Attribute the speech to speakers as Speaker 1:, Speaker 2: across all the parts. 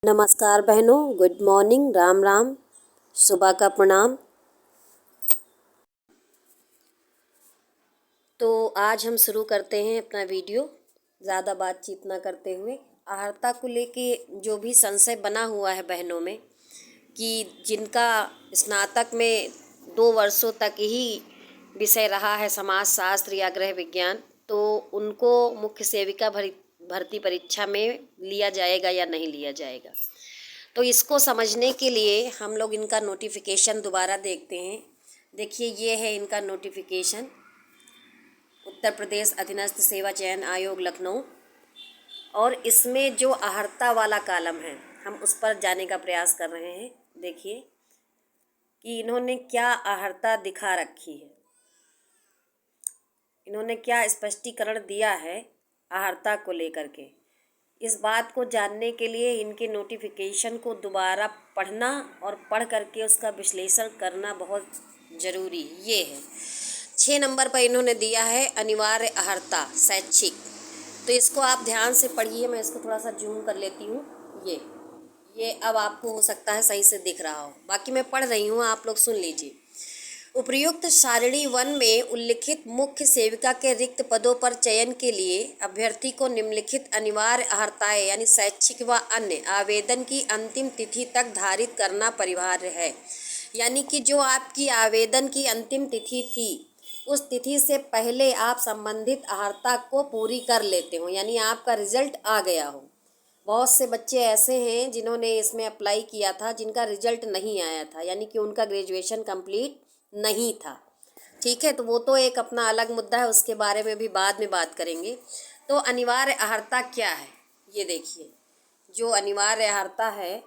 Speaker 1: नमस्कार बहनों, good morning, Ram Ram, सुबह का प्रणाम। तो आज हम शुरू करते हैं अपना वीडियो, ज़्यादा बातचीत ना करते हुए। आहारता को लेके जो भी संशय बना हुआ है बहनों में कि जिनका स्नातक में 2 वर्षों तक ही विषय रहा है समाजशास्त्र या गृह विज्ञान, तो उनको मुख्य सेविका भर्ती परीक्षा में लिया जाएगा या नहीं लिया जाएगा। तो इसको समझने के लिए हम लोग इनका नोटिफिकेशन दोबारा देखते हैं। देखिए, ये है इनका नोटिफिकेशन, उत्तर प्रदेश अधीनस्थ सेवा चयन आयोग लखनऊ। और इसमें जो अहर्ता वाला कॉलम है, हम उस पर जाने का प्रयास कर रहे हैं। देखिए कि इन्होंने क्या अहर्ता दिखा रखी है, इन्होंने क्या स्पष्टीकरण दिया है अहर्ता को लेकर के। इस बात को जानने के लिए इनके नोटिफिकेशन को दोबारा पढ़ना और पढ़ करके उसका विश्लेषण करना बहुत ज़रूरी ये है। 6 नंबर पर इन्होंने दिया है अनिवार्य अहर्ता शैक्षिक। तो इसको आप ध्यान से पढ़िए। मैं इसको थोड़ा सा जूम कर लेती हूँ। ये अब आपको हो सकता है सही से दिख रहा हो, बाकी मैं पढ़ रही हूँ, आप लोग सुन लीजिए। उपयुक्त सारणी 1 में उल्लिखित मुख्य सेविका के रिक्त पदों पर चयन के लिए अभ्यर्थी को निम्नलिखित अनिवार्य अहर्ताएं यानी शैक्षिक व अन्य आवेदन की अंतिम तिथि तक धारित करना परिहार्य है। यानी कि जो आपकी आवेदन की अंतिम तिथि थी, उस तिथि से पहले आप संबंधित अहर्ता को पूरी कर लेते हो, यानी आपका रिजल्ट आ गया हो। बहुत से बच्चे ऐसे हैं जिन्होंने इसमें अप्लाई किया था, जिनका रिजल्ट नहीं आया था, यानी कि उनका ग्रेजुएशन कंप्लीट नहीं था। ठीक है, तो वो तो एक अपना अलग मुद्दा है, उसके बारे में भी बाद में बात करेंगे। तो अनिवार्य अहर्ता क्या है, ये देखिए। जो अनिवार्य अहर्ता है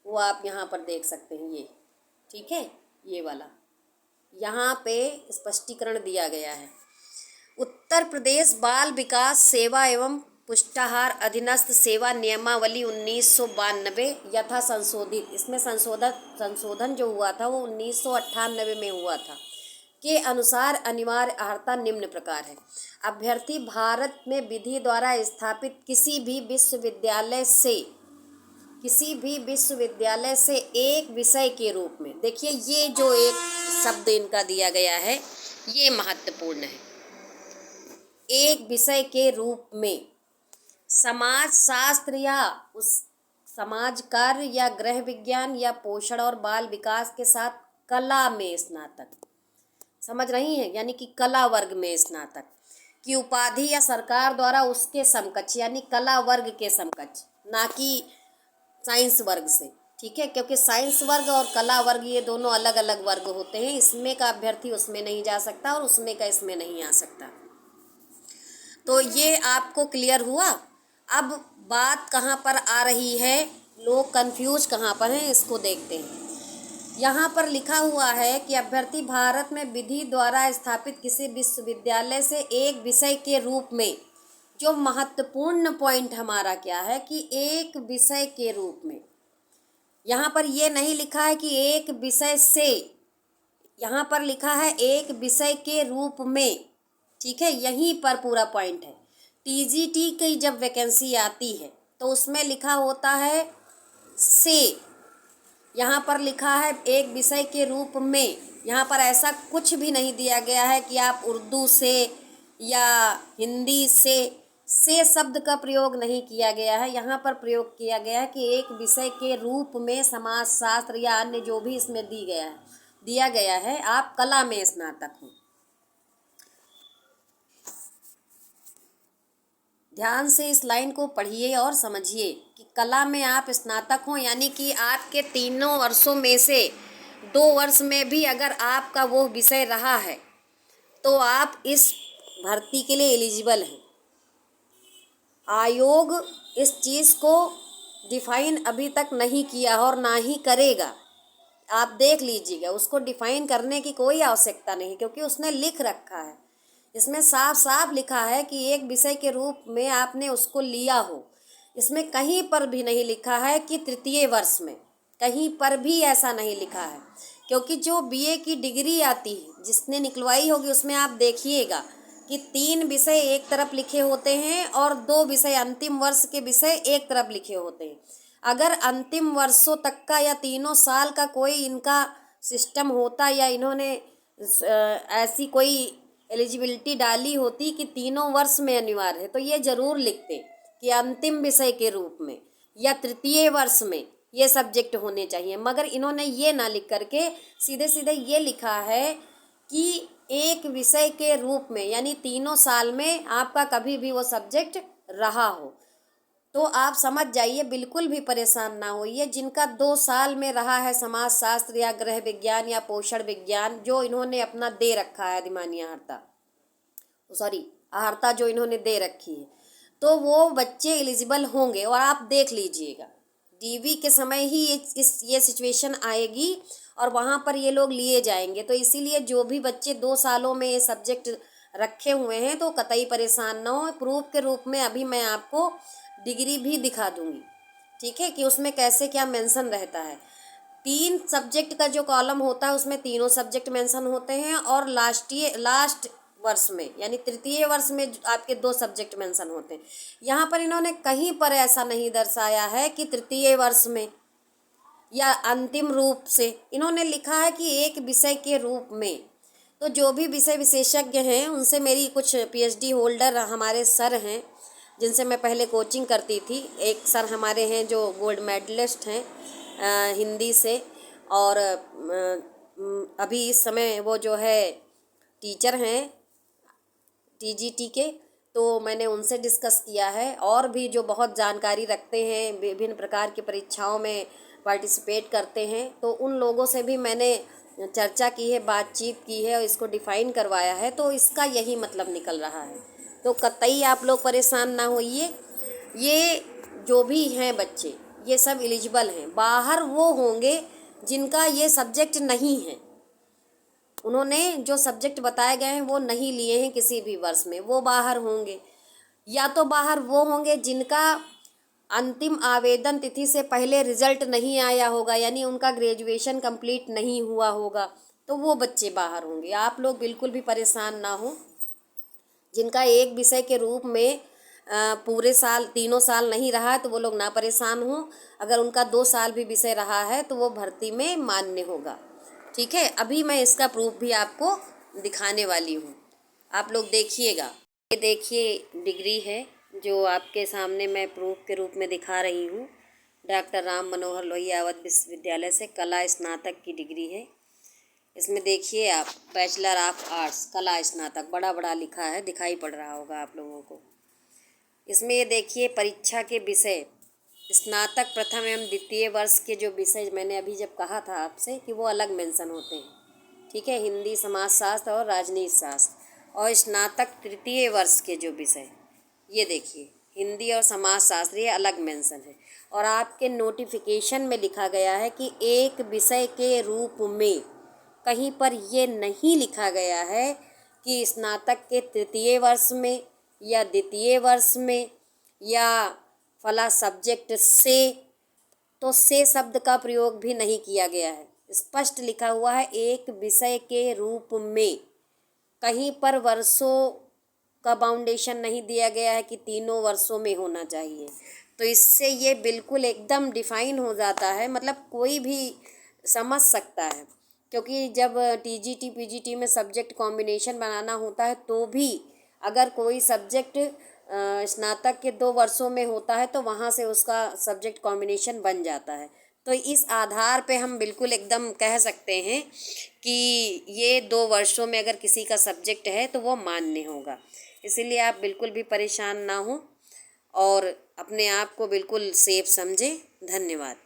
Speaker 1: वो आप यहाँ पर देख सकते हैं, ये ठीक है, ये वाला यहाँ पे स्पष्टीकरण दिया गया है। उत्तर प्रदेश बाल विकास सेवा एवं पुष्टाहार अधीनस्थ सेवा नियमावली 1992 यथा संशोधित, इसमें संशोधन जो हुआ था वो 1998 में हुआ था, के अनुसार अनिवार्य अहर्ता निम्न प्रकार है। अभ्यर्थी भारत में विधि द्वारा स्थापित किसी भी विश्वविद्यालय से एक विषय के रूप में, देखिए ये जो एक शब्द इनका दिया गया है ये महत्वपूर्ण है, एक विषय के रूप में समाज शास्त्र या उस समाज कार्य या गृह विज्ञान या पोषण और बाल विकास के साथ कला में स्नातक, समझ रही हैं, यानी कि कला वर्ग में स्नातक की उपाधि या सरकार द्वारा उसके समकक्ष, यानी कला वर्ग के समकक्ष, ना कि साइंस वर्ग से। ठीक है, क्योंकि साइंस वर्ग और कला वर्ग ये दोनों अलग अलग वर्ग होते हैं। इसमें का अभ्यर्थी उसमें नहीं जा सकता और उसमें का इसमें नहीं आ सकता। तो ये आपको क्लियर हुआ। अब बात कहाँ पर आ रही है, लोग कंफ्यूज कहाँ पर हैं, इसको देखते हैं। यहाँ पर लिखा हुआ है कि अभ्यर्थी भारत में विधि द्वारा स्थापित किसी विश्वविद्यालय से एक विषय के रूप में, जो महत्वपूर्ण पॉइंट हमारा क्या है कि एक विषय के रूप में, यहाँ पर ये नहीं लिखा है कि एक विषय से, यहाँ पर लिखा है एक विषय के रूप में। ठीक है, यहीं पर पूरा पॉइंट है। टीजीटी की जब वैकेंसी आती है तो उसमें लिखा होता है से, यहाँ पर लिखा है एक विषय के रूप में। यहाँ पर ऐसा कुछ भी नहीं दिया गया है कि आप उर्दू से या हिंदी से शब्द का प्रयोग नहीं किया गया है। यहाँ पर प्रयोग किया गया है कि एक विषय के रूप में समाजशास्त्र या अन्य जो भी इसमें दिया गया है, आप कला में स्नातक हो। ध्यान से इस लाइन को पढ़िए और समझिए कि कला में आप स्नातक हो, यानी कि आपके 3 वर्षों में से 2 वर्ष में भी अगर आपका वो विषय रहा है तो आप इस भर्ती के लिए एलिजिबल हैं। आयोग इस चीज़ को डिफाइन अभी तक नहीं किया और ना ही करेगा, आप देख लीजिएगा। उसको डिफाइन करने की कोई आवश्यकता नहीं, क्योंकि उसने लिख रखा है, इसमें साफ साफ लिखा है कि एक विषय के रूप में आपने उसको लिया हो। इसमें कहीं पर भी नहीं लिखा है कि तृतीय वर्ष में, कहीं पर भी ऐसा नहीं लिखा है। क्योंकि जो बीए की डिग्री आती है, जिसने निकलवाई होगी, उसमें आप देखिएगा कि 3 विषय एक तरफ लिखे होते हैं और 2 विषय अंतिम वर्ष के विषय एक तरफ लिखे होते हैं। अगर अंतिम वर्षों तक का या 3 साल का कोई इनका सिस्टम होता या इन्होंने ऐसी कोई एलिजिबिलिटी डाली होती कि 3 वर्ष में अनिवार्य है, तो ये ज़रूर लिखते कि अंतिम विषय के रूप में या तृतीय वर्ष में ये सब्जेक्ट होने चाहिए। मगर इन्होंने ये ना लिख करके सीधे सीधे ये लिखा है कि एक विषय के रूप में, यानी 3 साल में आपका कभी भी वो सब्जेक्ट रहा हो। तो आप समझ जाइए, बिल्कुल भी परेशान ना होइए। जिनका 2 साल में रहा है समाज शास्त्र या गृह विज्ञान या पोषण विज्ञान, जो इन्होंने अपना दे रखा है अधिमानी आहर्ता जो इन्होंने दे रखी है, तो वो बच्चे एलिजिबल होंगे। और आप देख लीजिएगा डीवी के समय ही ये सिचुएशन आएगी और वहाँ पर ये लोग लिए जाएंगे। तो इसीलिए जो भी बच्चे 2 सालों में ये सब्जेक्ट रखे हुए हैं तो कतई परेशान ना हो। प्रूफ के रूप में अभी मैं आपको डिग्री भी दिखा दूंगी, ठीक है, कि उसमें कैसे क्या मेंशन रहता है। 3 सब्जेक्ट का जो कॉलम होता है उसमें तीनों सब्जेक्ट मेंशन होते हैं और लास्ट वर्ष में यानी तृतीय वर्ष में आपके 2 सब्जेक्ट मेंशन होते हैं। यहाँ पर इन्होंने कहीं पर ऐसा नहीं दर्शाया है कि तृतीय वर्ष में या अंतिम रूप से, इन्होंने लिखा है कि एक विषय के रूप में। तो जो भी विषय विशेषज्ञ हैं उनसे, मेरी कुछ पीएचडी होल्डर हमारे सर हैं जिनसे मैं पहले कोचिंग करती थी, एक सर हमारे हैं जो गोल्ड मेडलिस्ट हैं हिंदी से, और अभी इस समय वो जो है टीचर हैं टीजीटी के, तो मैंने उनसे डिस्कस किया है। और भी जो बहुत जानकारी रखते हैं, विभिन्न प्रकार की परीक्षाओं में पार्टिसिपेट करते हैं, तो उन लोगों से भी मैंने चर्चा की है, बातचीत की है और इसको डिफ़ाइन करवाया है। तो इसका यही मतलब निकल रहा है। तो कतई आप लोग परेशान ना होइए। ये जो भी हैं बच्चे, ये सब एलिजिबल हैं। बाहर वो होंगे जिनका ये सब्जेक्ट नहीं है, उन्होंने जो सब्जेक्ट बताए गए हैं वो नहीं लिए हैं किसी भी वर्ष में, वो बाहर होंगे। या तो बाहर वो होंगे जिनका अंतिम आवेदन तिथि से पहले रिजल्ट नहीं आया होगा, यानी उनका ग्रेजुएशन कंप्लीट नहीं हुआ होगा, तो वो बच्चे बाहर होंगे। आप लोग बिल्कुल भी परेशान ना हो। जिनका एक विषय के रूप में पूरे साल 3 साल नहीं रहा है तो वो लोग ना परेशान हों। अगर उनका 2 साल भी विषय रहा है तो वो भर्ती में मान्य होगा, ठीक है। अभी मैं इसका प्रूफ भी आपको दिखाने वाली हूँ, आप लोग देखिएगा। ये देखिए डिग्री है जो आपके सामने मैं प्रूफ के रूप में दिखा रही हूँ। डॉक्टर राम मनोहर लोहिया अवध विश्वविद्यालय से कला स्नातक की डिग्री है। इसमें देखिए आप, बैचलर ऑफ आर्ट्स कला स्नातक बड़ा बड़ा लिखा है, दिखाई पड़ रहा होगा आप लोगों को। इसमें ये देखिए परीक्षा के विषय, स्नातक प्रथम एवं द्वितीय वर्ष के जो विषय मैंने अभी जब कहा था आपसे कि वो अलग मेंशन होते हैं, ठीक है, हिंदी, समाजशास्त्र और राजनीति शास्त्र। और स्नातक तृतीय वर्ष के जो विषय, ये देखिए हिंदी और समाजशास्त्र, ये अलग मेंशन है। और आपके नोटिफिकेशन में लिखा गया है कि एक विषय के रूप में, कहीं पर ये नहीं लिखा गया है कि स्नातक के तृतीय वर्ष में या द्वितीय वर्ष में या फला सब्जेक्ट से, तो से शब्द का प्रयोग भी नहीं किया गया है। स्पष्ट लिखा हुआ है एक विषय के रूप में। कहीं पर वर्षों का बाउंडेशन नहीं दिया गया है कि 3 वर्षों में होना चाहिए। तो इससे ये बिल्कुल एकदम डिफाइन हो जाता है, मतलब कोई भी समझ सकता है। क्योंकि जब टीजीटी पीजीटी में सब्जेक्ट कॉम्बिनेशन बनाना होता है तो भी अगर कोई सब्जेक्ट स्नातक के 2 वर्षों में होता है तो वहाँ से उसका सब्जेक्ट कॉम्बिनेशन बन जाता है। तो इस आधार पे हम बिल्कुल एकदम कह सकते हैं कि ये 2 वर्षों में अगर किसी का सब्जेक्ट है तो वो मान्य होगा। इसीलिए आप बिल्कुल भी परेशान ना हो और अपने आप को बिल्कुल सेफ समझें। धन्यवाद।